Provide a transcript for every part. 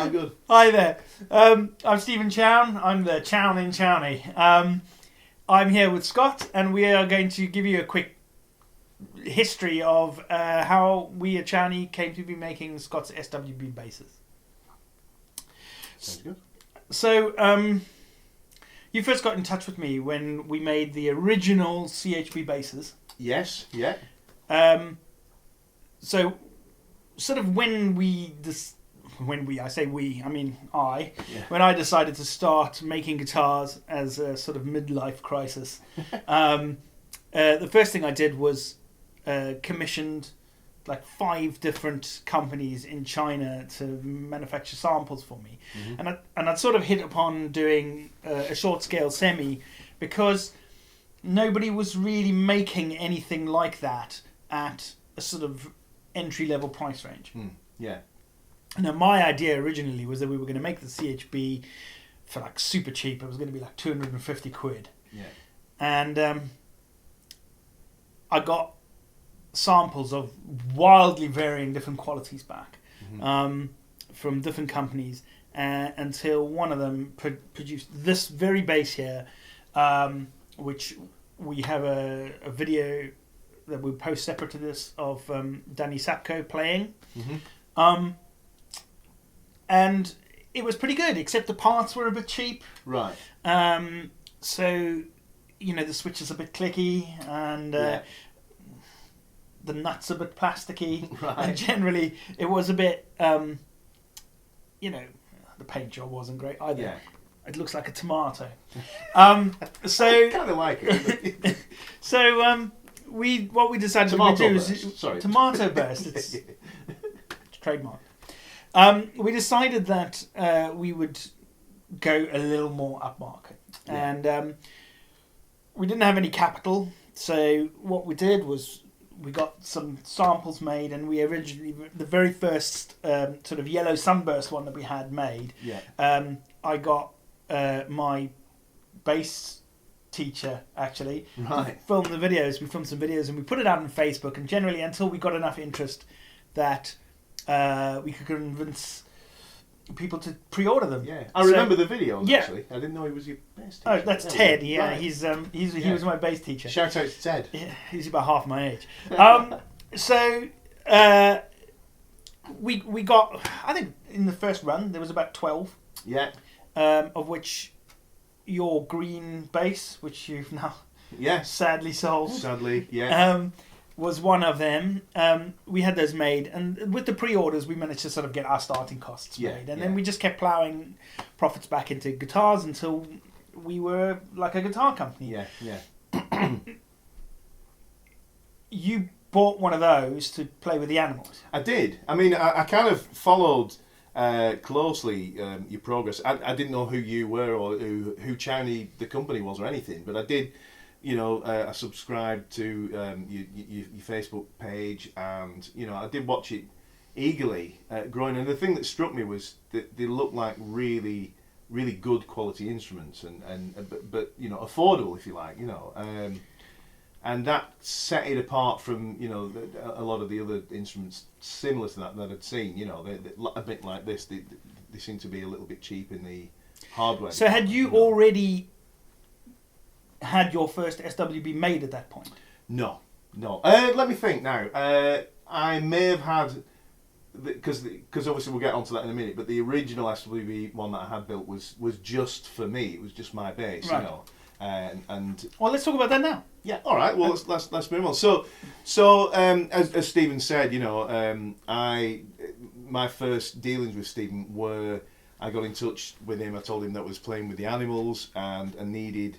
I'm good. Hi there. I'm Stephen Chown. I'm the Chown in Chowny. I'm here with Scott, and we are going to give you a quick history of how we at Chowny came to be making Scott's SWB bases. Sounds good. So, you first got in touch with me when we made the original CHB bases. Yes, yeah. So, sort of when I say we, I mean I, when I decided to start making guitars as a sort of midlife crisis, the first thing I did was commissioned like 5 different companies in China to manufacture samples for me, and I'd sort of hit upon doing a short scale semi because nobody was really making anything like that at a sort of entry level price range. Yeah. Now, my idea originally was that we were going to make the CHB for like super cheap. It was going to be like 250 quid. Yeah. And I got samples of wildly varying different qualities back from different companies until one of them produced this very bass here, which we have a video that we post separate to this of Danny Sapko playing. And it was pretty good, except the parts were a bit cheap. Right. So, you know, the switch is a bit clicky and the nuts a bit plasticky. Right. And generally, it was a bit, you know, the paint job wasn't great either. Yeah. It looks like a tomato. So I kind of like it. So what we decided Tomato to do burst. is Sorry. tomato burst. It's trademark. We decided that we would go a little more upmarket, and we didn't have any capital. So what we did was we got some samples made, and we originally the very first sort of yellow sunburst one that we had made. Yeah. I got my bass teacher actually to film the videos. We filmed some videos and we put it out on Facebook, and generally until we got enough interest that we could convince people to pre-order them. Yeah, I remember the video. Yeah. Actually, I didn't know he was your bass teacher. Oh, that's Ted. Yeah, right. he was my bass teacher. Shout out to Ted. Yeah, he's about half my age. So we got, I think in the first run there was about 12. Yeah. Of which your green bass, which you've now sadly sold. Sadly, yeah. Was one of them. We had those made, and with the pre-orders we managed to sort of get our starting costs made, and then we just kept ploughing profits back into guitars until we were like a guitar company. Yeah. You bought one of those to play with the animals. I did. I mean, I kind of followed closely your progress. I didn't know who you were or who Chowny the company was or anything, but I did. You know, I subscribed to your Facebook page, and you know, I did watch it eagerly growing. And the thing that struck me was that they looked like really, really good quality instruments, but you know, affordable if you like. You know, and that set it apart from a lot of the other instruments similar to that I'd seen. You know, they a bit like this. They seem to be a little bit cheap in the hardware. So had you already had your first SWB made at that point? No. Let me think now. I may have had, because obviously we'll get onto that in a minute. But the original SWB-1 that I had built was just for me. It was just my bass, right. You know. And well, let's talk about that now. Yeah. All right. Well, let's move on. So as Stephen said, you know, my first dealings with Stephen were I got in touch with him. I told him that I was playing with the animals and I needed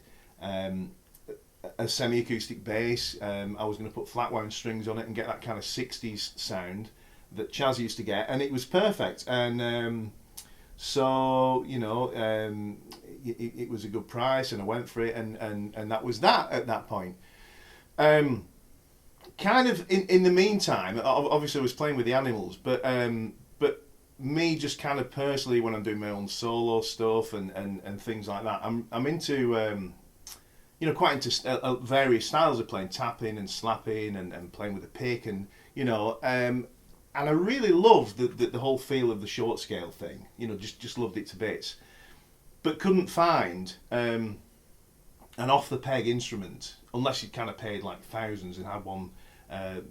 a semi-acoustic bass. I was going to put flat wound strings on it and get that kind of 60s sound that Chaz used to get, and it was perfect. And so you know, it was a good price, and I went for it, and that was that at that point. Kind of in the meantime, obviously I was playing with the animals, but me just kind of personally, when I'm doing my own solo stuff and things like that, I'm into quite into various styles of playing, tapping and slapping and playing with a pick, and and I really loved the whole feel of the short scale thing. You know, just loved it to bits, but couldn't find an off the peg instrument unless you'd kind of paid like thousands and had one,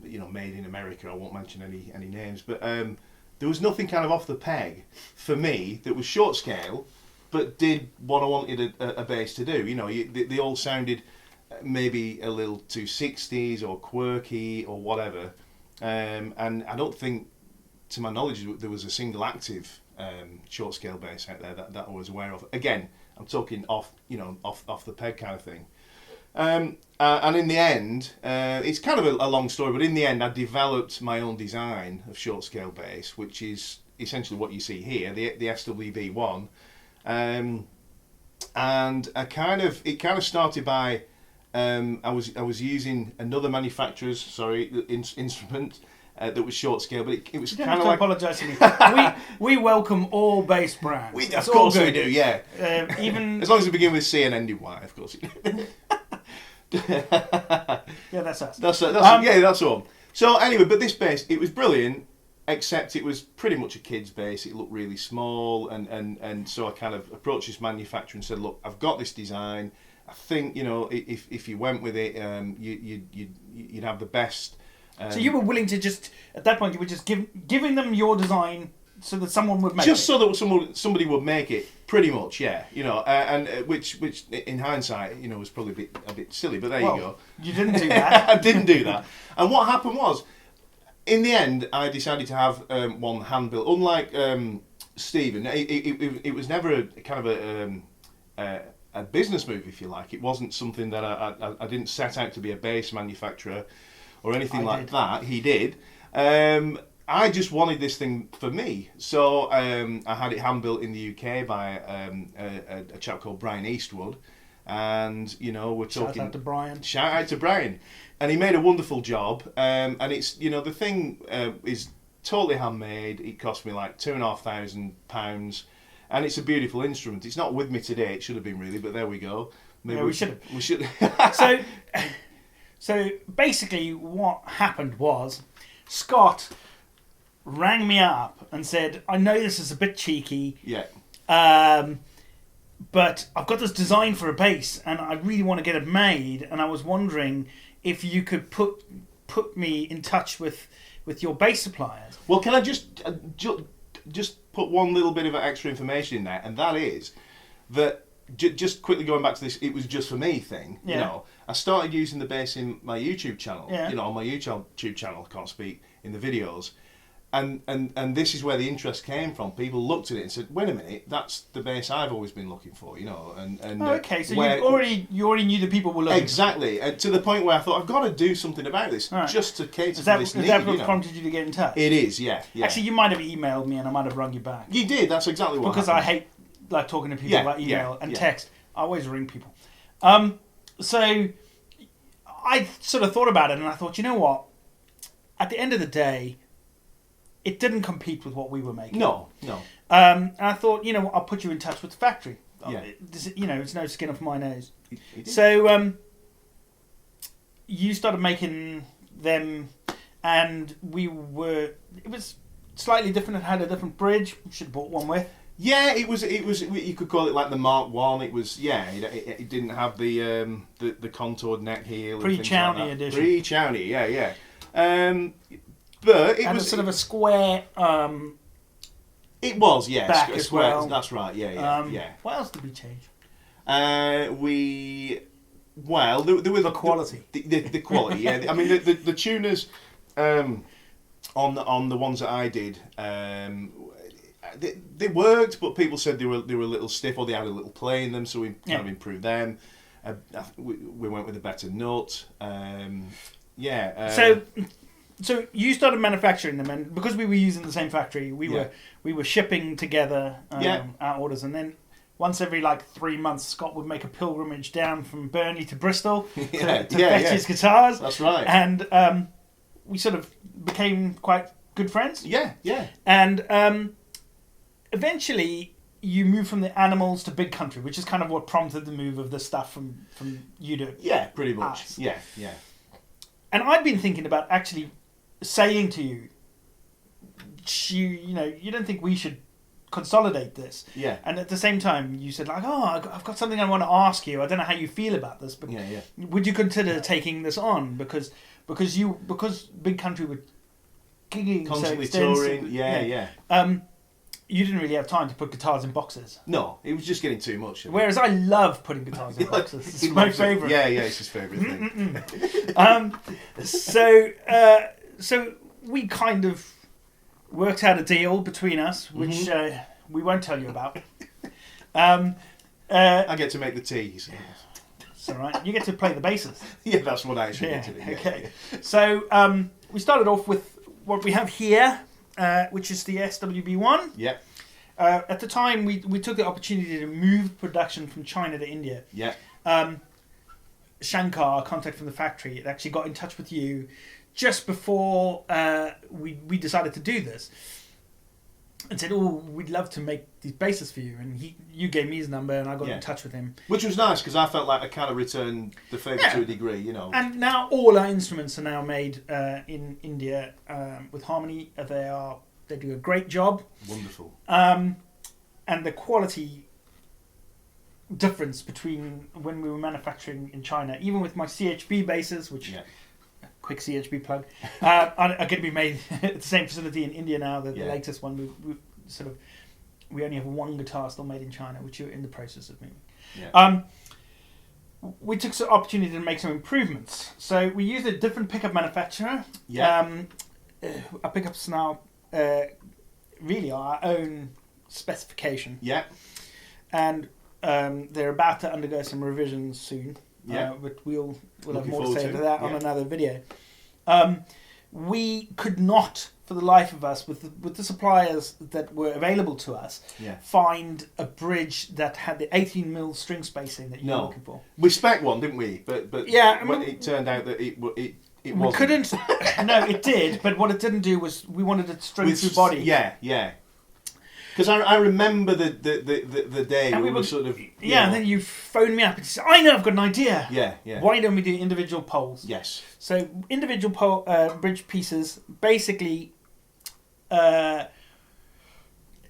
you know, made in America. I won't mention any names, but there was nothing kind of off the peg for me that was short scale, but did what I wanted a bass to do. You know, they all sounded maybe a little too 60s or quirky or whatever. And I don't think, to my knowledge, there was a single active short scale bass out there that I was aware of. Again, I'm talking off the peg kind of thing. And in the end, it's kind of a long story, but in the end, I developed my own design of short scale bass, which is essentially what you see here, the SWB-1. And it kind of started by I was using another manufacturer's instrument that was short scale, but it was kind of like. Apologise to me. we welcome all bass brands. Of course we do. Yeah. Even as long as we begin with C and end in Y, of course. Yeah, that's us. That's all. So anyway, but this bass, it was brilliant, except it was pretty much a kid's bass. It looked really small, and so I kind of approached this manufacturer and said, look, I've got this design. I think, you know, if you went with it, you'd have the best. So you were willing to just, at that point, you were just giving them your design so that someone would make just it? So that somebody would make it, pretty much, yeah. You know, and which in hindsight, you know, was probably a bit silly, but there you go. You didn't do that. I didn't do that. And what happened was, in the end, I decided to have one hand built. Unlike Stephen, it was never a kind of a business move, if you like. It wasn't something that I didn't set out to be a bass manufacturer or anything that. He did. I just wanted this thing for me. So I had it hand built in the UK by a chap called Brian Eastwood. And, you know, we're talking... Shout out to Brian. Shout out to Brian. And he made a wonderful job. And it's, you know, the thing is totally handmade. It cost me like £2,500. And it's a beautiful instrument. It's not with me today. It should have been really, but there we go. Maybe we should have. We should. So basically what happened was Scott rang me up and said, I know this is a bit cheeky. Yeah. But I've got this design for a bass and I really want to get it made, and I was wondering if you could put me in touch with your bass suppliers. Well, can I just put one little bit of extra information in there, and that is that just quickly going back to this, it was just for me thing. Yeah. You know, I started using the bass in my YouTube channel. Yeah. You know, on my YouTube channel, I can't speak, in the videos, and this is where the interest came from. People looked at it and said, "Wait a minute, that's the bass I've always been looking for." You know, and okay, so you already knew that people were looking. Exactly, and to the point where I thought I've got to do something about this, right, just to cater to this need. Is that what prompted you to get in touch? It is, yeah. Actually, you might have emailed me and I might have rung you back. You did. That's exactly what. Because happened. I hate like talking to people about email and text. I always ring people. So I sort of thought about it and I thought, you know what? At the end of the day, it didn't compete with what we were making. No. And I thought, you know, I'll put you in touch with the factory. Yeah. You know, it's no skin off my nose. So you started making them, and it was slightly different. It had a different bridge. We should have bought one with. Yeah, it was. You could call it like the Mark 1. It was. Yeah, it didn't have the contoured neck heel. Pre-Chowny edition. Pre-Chowny, yeah. But it was sort of a square. It was, yeah. Back as square. well. That's right. Yeah. What else did we change? There were the quality. The quality. Yeah. I mean, the tuners on the ones that I did. They worked, but people said they were a little stiff, or they had a little play in them, so we kind of improved them. We went with a better nut. So you started manufacturing them, and because we were using the same factory, we were shipping together our orders, and then once every like 3 months, Scott would make a pilgrimage down from Burnley to Bristol to fetch his guitars. That's right. And we sort of became quite good friends. Yeah. And eventually, you moved from the Animals to Big Country, which is kind of what prompted the move of the stuff from you to pretty much. Us. Yeah. And I'd been thinking about actually saying to you, much you know you don't think we should consolidate this. Yeah. And at the same time, you said like, oh, I've got something I want to ask you. I don't know how you feel about this, but would you consider taking this on because Big Country were gigging constantly so touring. Yeah. You didn't really have time to put guitars in boxes. No, it was just getting too much. Whereas I love putting guitars in boxes. It's my favourite. Yeah, it's his favourite thing. So we kind of worked out a deal between us, which we won't tell you about. I get to make the teas. It's all right. You get to play the basses. Yeah, that's what I actually get to do. Okay. So we started off with what we have here, which is the SWB-1. Yeah. At the time, we took the opportunity to move production from China to India. Yeah. Shankar, our contact from the factory, had actually got in touch with you just before we decided to do this, and said, "Oh, we'd love to make these basses for you." And you gave me his number, and I got in touch with him, which was nice because I felt like I kind of returned the favour to a degree, you know. And now all our instruments are now made in India with Harmony. They do a great job. Wonderful. And the quality difference between when we were manufacturing in China, even with my CHB basses, which quick CHB plug, are going to be made at the same facility in India now. The latest one, we only have one guitar still made in China, which you're in the process of making. Yeah. We took the opportunity to make some improvements. So we used a different pickup manufacturer. Yeah. Our pickups now really are our own specification. Yeah. And they're about to undergo some revisions soon. Yeah. But we'll have more to say to that on another video. We could not, for the life of us, with the suppliers that were available to us, find a bridge that had the 18mm string spacing that you were looking for. We spec one, didn't we? But it turned out that it wasn't. We couldn't. No, it did. But what it didn't do was we wanted it string through body. Yeah. Because I remember the day and we were sort of... and then you phoned me up and said, I know, I've got an idea. Yeah. Why don't we do individual poles? Yes. So individual bridge pieces basically allow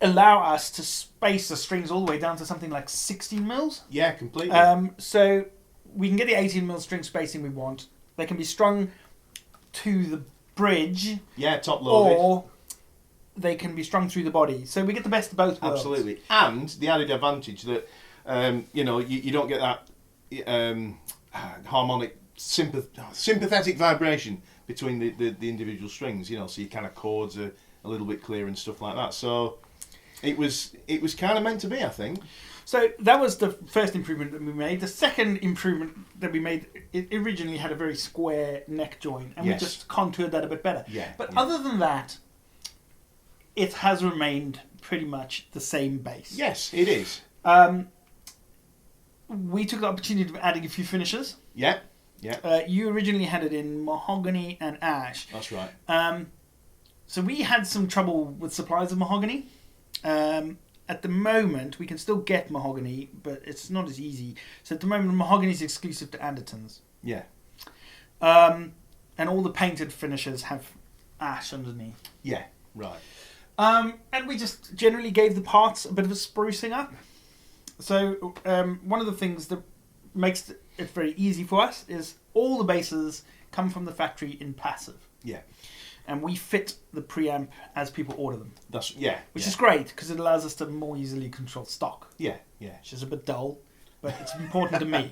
us to space the strings all the way down to something like 16mm. Yeah, completely. So we can get the 18mm string spacing we want. They can be strung to the bridge. Yeah, top loaded. Or they can be strung through the body. So we get the best of both worlds. Absolutely. And the added advantage that, you don't get that harmonic, sympathetic vibration between the individual strings, so your kind of chords are a little bit clearer and stuff like that. So it was kind of meant to be, I think. So that was the first improvement that we made. The second improvement that we made, it originally had a very square neck joint, and we just contoured that a bit better. Yeah. But other than that, it has remained pretty much the same bass. Yes, it is. We took the opportunity of adding a few finishes. Yeah. You originally had it in mahogany and ash. That's right. So we had some trouble with supplies of mahogany. At the moment, we can still get mahogany, but it's not as easy. So at the moment, mahogany is exclusive to Andertons. Yeah. And all the painted finishes have ash underneath. Yeah, right. And we just generally gave the parts a bit of a sprucing up. So one of the things that makes it very easy for us is all the basses come from the factory in passive. Yeah. And we fit the preamp as people order them. Which is great because it allows us to more easily control stock. Yeah. Which is a bit dull, but it's important to me.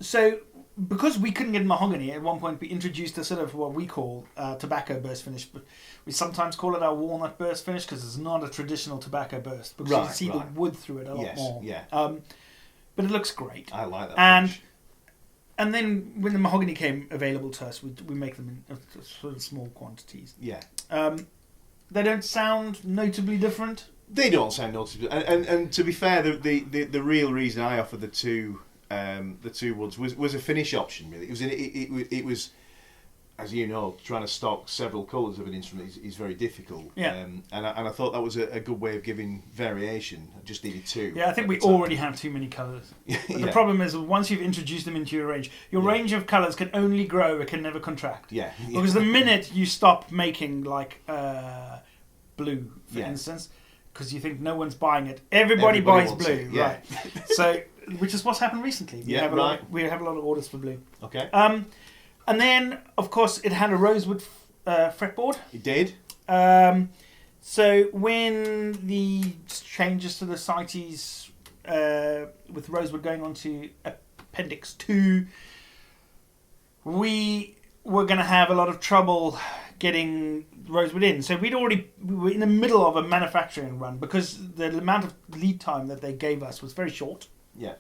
So because we couldn't get mahogany, at one point we introduced a sort of what we call tobacco burst finish, but we sometimes call it our walnut burst finish because it's not a traditional tobacco burst because you see the wood through it a lot more. Yeah. But it looks great. I like that finish. And then when the mahogany came available to us, we make them in sort of small quantities. Yeah. They don't sound notably different. They don't sound notably, and to be fair, the real reason I offered the two woods was a finish option. Really, it was as you know, trying to stock several colours of an instrument is very difficult. Yeah. And I thought that was a good way of giving variation. I just needed two. Yeah, I think we already have too many colours. But the problem is, once you've introduced them into your range of colours can only grow, it can never contract. Yeah. Because the minute you stop making, like, blue, for Yeah. instance, because you think no one's buying it, everybody buys wants blue, it, yeah. right? So, which is what's happened recently. We have a lot of orders for blue. Okay. And then, of course, it had a rosewood fretboard. It did. So when the changes to the CITES with rosewood going on to Appendix 2, we were going to have a lot of trouble getting rosewood in. So we were in the middle of a manufacturing run because the amount of lead time that they gave us was very short. Yeah.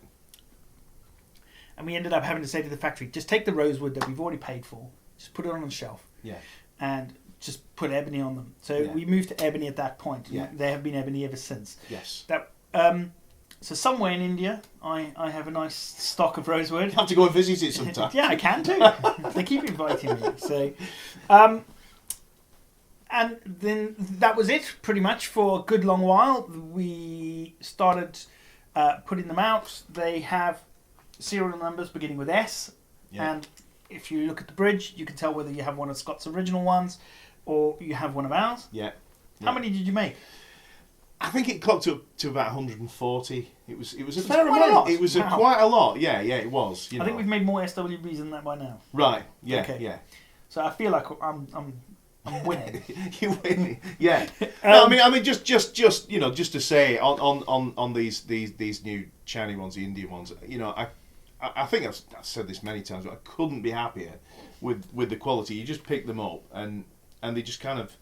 And we ended up having to say to the factory, just take the rosewood that we've already paid for, just put it on the shelf. Yeah. And just put ebony on them. So Yeah. we moved to ebony at that point. Yeah. They have been ebony ever since. Yes. That so somewhere in India, I have a nice stock of rosewood. You have to go and visit it sometime. Yeah, I can too. They keep inviting me. So, and then that was it pretty much for a good long while. We started putting them out. They have serial numbers beginning with S, Yeah. and if you look at the bridge, you can tell whether you have one of Scott's original ones or you have one of ours. Yeah. How many did you make? I think it clocked up to about 140. It was a It's fair quite a amount. lot. It was Wow. quite a lot. Yeah, it was. You I think know. we've made more SWBs than that by now. Right. Yeah. Okay. Yeah. So I feel like I'm winning. You win. Yeah. No, I mean, just just to say on these new Chowny ones, the Indian ones. I think I've said this many times, but I couldn't be happier with the quality. You just pick them up and they just kind of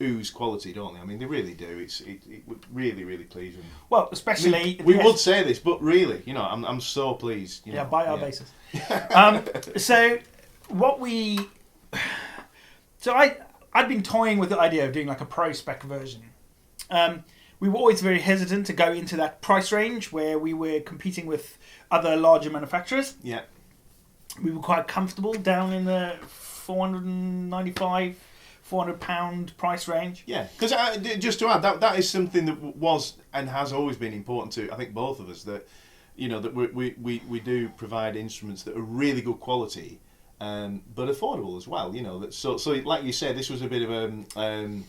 ooze quality, don't they? I mean, they really do. It really, really pleasing. Well, especially We would say this, but really, I'm so pleased. Yeah, by our basis. So what I'd been toying with the idea of doing like a pro spec version. We were always very hesitant to go into that price range where we were competing with other larger manufacturers. Yeah. We were quite comfortable down in the £495, £400 price range. Yeah, because just to add, that is something that was and has always been important to, I think, both of us, that that we do provide instruments that are really good quality, but affordable as well. So like you said, this was a bit of a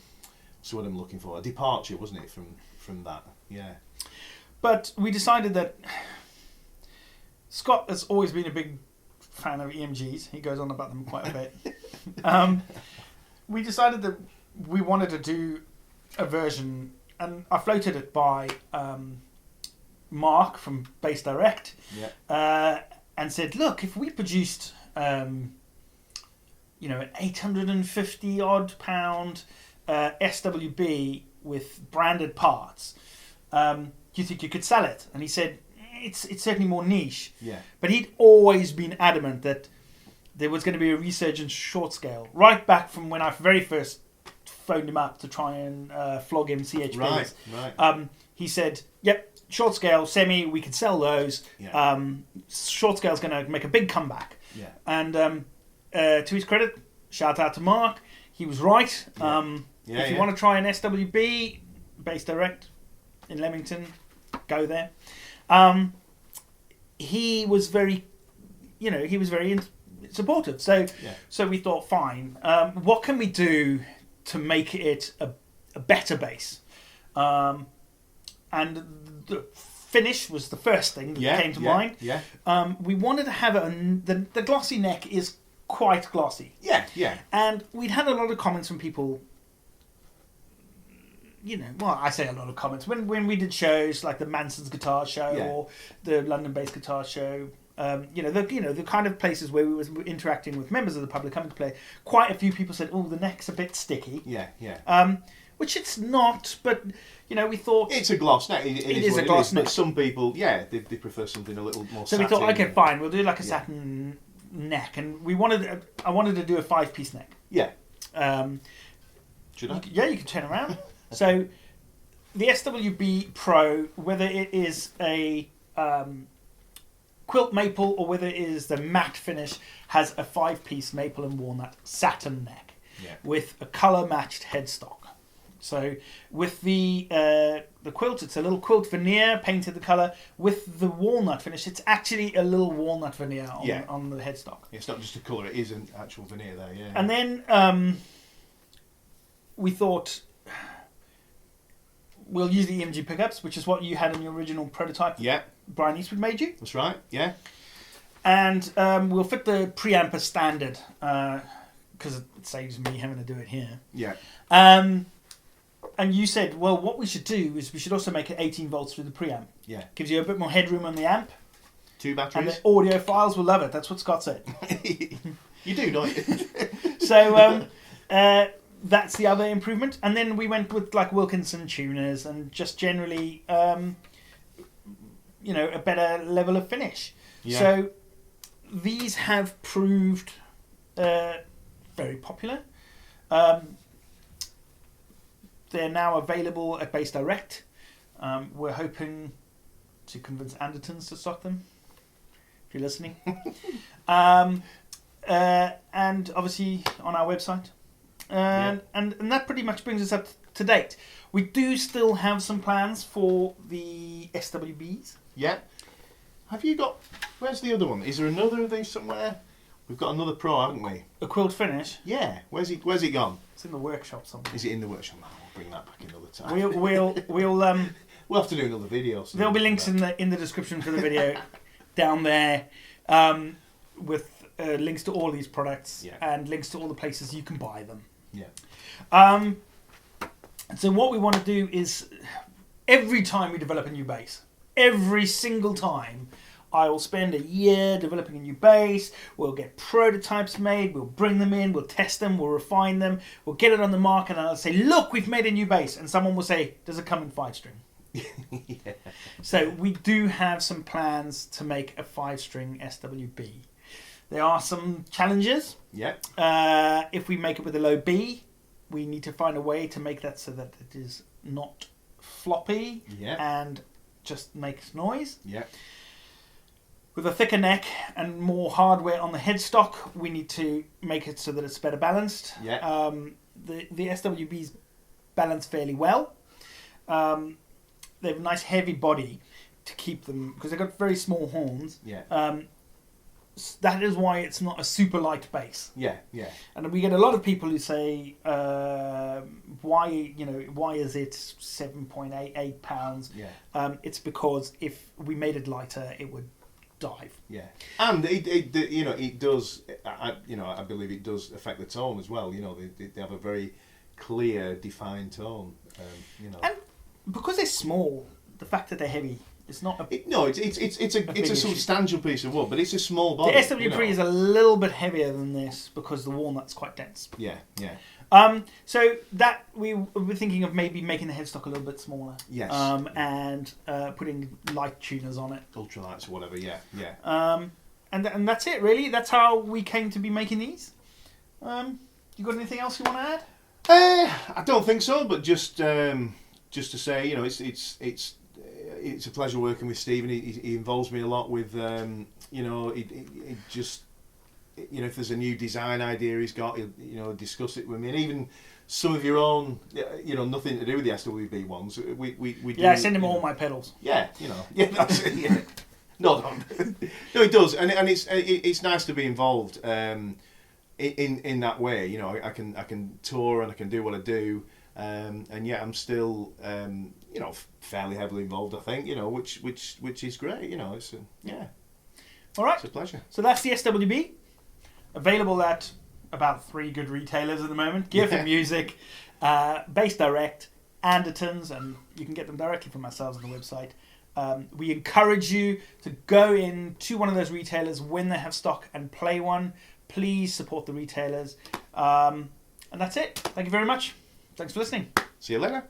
what's what I'm looking for, a departure, wasn't it, from that? Yeah. But we decided that Scott has always been a big fan of EMGs. He goes on about them quite a bit. We decided that we wanted to do a version, and I floated it by Mark from Base Direct, and said, look, if we produced an 850 odd pound SWB with branded parts, do you think you could sell it? And he said, it's certainly more niche. Yeah. But he'd always been adamant that there was going to be a resurgence short scale, right back from when I very first phoned him up to try and flog him CHPs. Right. He said, yep, short scale, semi, we could sell those. Yeah. Short scale's going to make a big comeback. Yeah. And to his credit, shout out to Mark, he was right. If you want to try an SWB, Base Direct in Leamington, go there. He was very supportive. So we thought, fine, what can we do to make it a better base? And the finish was the first thing that came to mind. Yeah. We wanted to have the glossy neck is quite glossy. Yeah. And we'd had a lot of comments from people. I say a lot of comments when we did shows like the Manson's Guitar Show or the London Bass Guitar Show. The kind of places where we were interacting with members of the public coming to play. Quite a few people said, "Oh, the neck's a bit sticky." Yeah. Which it's not, but we thought it's a gloss neck. It is a gloss neck. But some people, they prefer something a little more. So we thought, okay, fine, we'll do like a satin neck, and I wanted to do a 5-piece neck. Yeah. Should I? You can turn around. So the SWB Pro, whether it is a quilt maple or whether it is the matte finish, has a 5-piece maple and walnut satin neck with a colour matched headstock. So with the quilt, it's a little quilt veneer painted the colour. With the walnut finish, it's actually a little walnut veneer on the headstock. It's not just a colour; it is an actual veneer there. Yeah. And then we thought we'll use the EMG pickups, which is what you had in your original prototype. Yeah. Brian Eastwood made you. That's right. Yeah. And we'll fit the preamp as standard because it saves me having to do it here. Yeah. And you said, well, what we should do is we should also make it 18 volts through the preamp. Yeah. Gives you a bit more headroom on the amp. 2 batteries. And the audiophiles will love it. That's what Scott said. You do, don't you? So that's the other improvement. And then we went with like Wilkinson tuners and just generally, a better level of finish. Yeah. So these have proved very popular. They're now available at Base Direct. We're hoping to convince Andertons to stock them, if you're listening. And obviously on our website. And that pretty much brings us up to date. We do still have some plans for the SWBs. Yeah. Have you got... Where's the other one? Is there another of these somewhere? We've got another Pro, haven't we? A quilt finish? Yeah. Where's it gone? It's in the workshop somewhere. Is it in the workshop? I'll bring that back another time. We'll have to do another video. So there'll be links in the description for the video down there, with links to all these products and links to all the places you can buy them. Yeah. So what we want to do is every time we develop a new bass, every single time, I will spend a year developing a new bass. We'll get prototypes made. We'll bring them in. We'll test them. We'll refine them. We'll get it on the market. And I'll say, look, we've made a new bass. And someone will say, does it come in 5-string? Yeah. So we do have some plans to make a 5-string SWB. There are some challenges. Yeah. If we make it with a low B, we need to find a way to make that so that it is not floppy and just makes noise. Yeah. With a thicker neck and more hardware on the headstock, we need to make it so that it's better balanced. Yeah. The SWBs balance fairly well. They have a nice heavy body to keep them, because they've got very small horns. Yeah. That is why it's not a super light bass. Yeah, yeah. And we get a lot of people who say, why is it 7.88 pounds? Yeah. It's because if we made it lighter, it would dive. Yeah, and it does. I believe it does affect the tone as well. They have a very clear, defined tone. And because they're small, the fact that they're heavy, it's not. It's a substantial piece of wood, but it's a small body. The SWB is a little bit heavier than this because the walnut's quite dense. Yeah, yeah. So that we were thinking of maybe making the headstock a little bit smaller. Yes. And putting light tuners on it. Ultralights or whatever. Yeah, yeah. And that's it really. That's how we came to be making these. You got anything else you want to add? I don't think so. But just to say, it's a pleasure working with Stephen. He involves me a lot with he just. If there's a new design idea he's got, he'll discuss it with me, and even some of your own, nothing to do with the SWB ones. We do, I send him all my pedals. Yeah, that's it. Yeah. No, it does, and it's nice to be involved in that way. I can tour and I can do what I do, and yet I'm still fairly heavily involved. I think which is great. It's All right, it's a pleasure. So that's the SWB. Available at about 3 good retailers at the moment. Gear for Music, Base Direct, Andertons, and you can get them directly from ourselves on the website. We encourage you to go into one of those retailers when they have stock and play one. Please support the retailers. And that's it. Thank you very much. Thanks for listening. See you later.